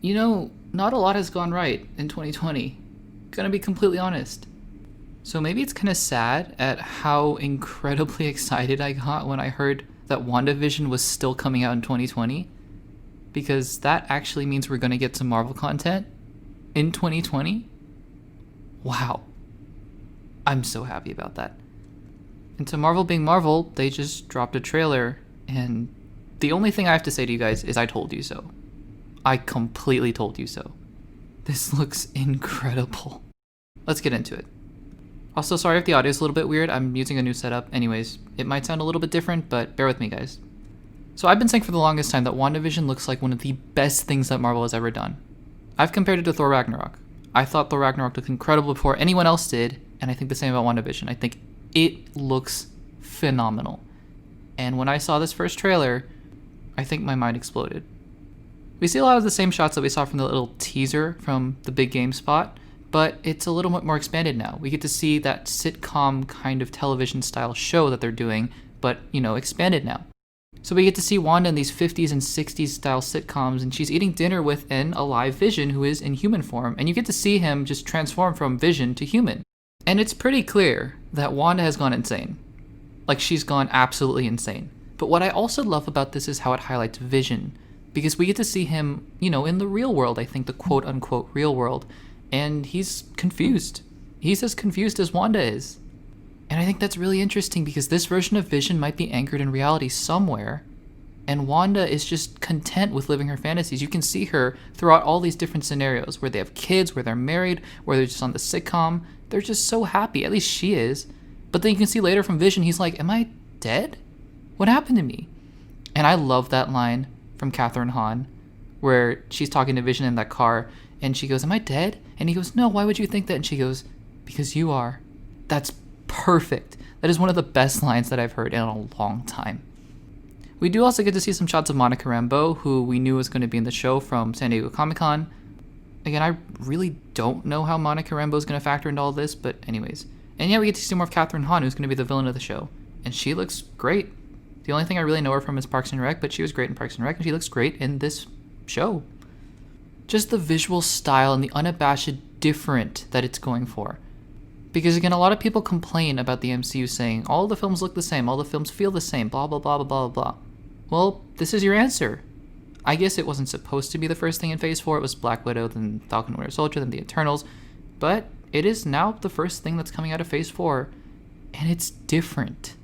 You know, not a lot has gone right in 2020. Gonna be completely honest. So maybe it's kind of sad at how incredibly excited I got when I heard that WandaVision was still coming out in 2020. Because that actually means we're gonna get some Marvel content in 2020. Wow. I'm so happy about that. And to Marvel being Marvel, they just dropped a trailer, and the only thing I have to say to you guys is I told you so. I completely told you so. This looks incredible. Let's get into it. Also, sorry if the audio is a little bit weird. I'm using a new setup. Anyways, it might sound a little bit different, but bear with me, guys. So I've been saying for the longest time that WandaVision looks like one of the best things that Marvel has ever done. I've compared it to Thor Ragnarok. I thought Thor Ragnarok looked incredible before anyone else did, and I think the same about WandaVision. I think it looks phenomenal. And when I saw this first trailer, I think my mind exploded. We see a lot of the same shots that we saw from the little teaser from the big game spot, but it's a little bit more expanded now. We get to see that sitcom kind of television style show that they're doing, but, expanded now. So we get to see Wanda in these 50s and 60s style sitcoms, and she's eating dinner with an alive Vision who is in human form, and you get to see him just transform from Vision to human. And it's pretty clear that Wanda has gone insane. Like, she's gone absolutely insane. But what I also love about this is how it highlights Vision, because we get to see him, in the real world, I think the quote-unquote real world, and he's confused. He's as confused as Wanda is. And I think that's really interesting because this version of Vision might be anchored in reality somewhere, and Wanda is just content with living her fantasies. You can see her throughout all these different scenarios where they have kids, where they're married, where they're just on the sitcom. They're just so happy, at least she is. But then you can see later from Vision, he's like, am I dead? What happened to me? And I love that line from Catherine Hahn where she's talking to Vision in that car, and she goes, am I dead? And he goes, no, why would you think that? And she goes, because you are. That's perfect. That is one of the best lines that I've heard in a long time. We do also get to see some shots of Monica Rambeau, who we knew was going to be in the show from San Diego Comic-Con. Again, I really don't know how Monica Rambeau is going to factor into all this, but anyways. And yeah, we get to see more of Catherine Hahn, who's going to be the villain of the show. And she looks great. The only thing I really know her from is Parks and Rec, but she was great in Parks and Rec, and she looks great in this show. Just the visual style and the unabashed different that it's going for. Because again, a lot of people complain about the MCU saying, all the films look the same, all the films feel the same, blah, blah, blah, blah, blah, blah. Well, this is your answer. I guess it wasn't supposed to be the first thing in Phase 4. It was Black Widow, then Falcon Winter Soldier, then the Eternals. But it is now the first thing that's coming out of Phase 4. And it's different.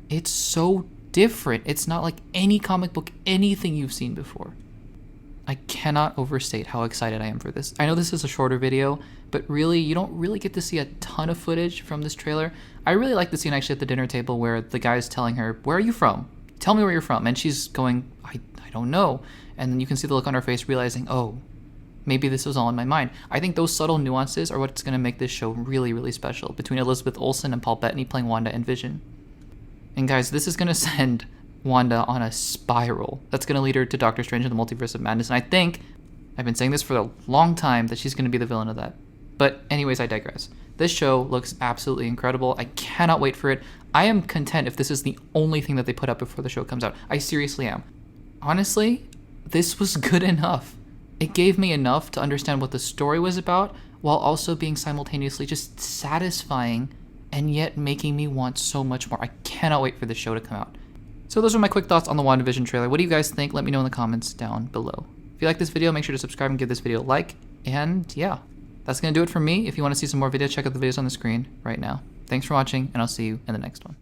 It's so different. It's not like any comic book, anything you've seen before. I cannot overstate how excited I am for this. I know this is a shorter video, but really, you don't really get to see a ton of footage from this trailer. I really like the scene actually at the dinner table where the guy's telling her, where are you from? Tell me where you're from. And she's going, I don't know. And then you can see the look on her face realizing, oh, maybe this was all in my mind. I think those subtle nuances are what's going to make this show really, really special between Elizabeth Olsen and Paul Bettany playing Wanda and Vision. And guys, this is going to send Wanda on a spiral that's going to lead her to Doctor Strange in the Multiverse of Madness. And I think, I've been saying this for a long time, that she's going to be the villain of that. But anyways, I digress. This show looks absolutely incredible. I cannot wait for it. I am content if this is the only thing that they put up before the show comes out. I seriously am. Honestly, this was good enough. It gave me enough to understand what the story was about, while also being simultaneously just satisfying and yet making me want so much more. I cannot wait for this show to come out. So those are my quick thoughts on the WandaVision trailer. What do you guys think? Let me know in the comments down below. If you like this video, make sure to subscribe and give this video a like. And yeah, that's going to do it for me. If you want to see some more videos, check out the videos on the screen right now. Thanks for watching, and I'll see you in the next one.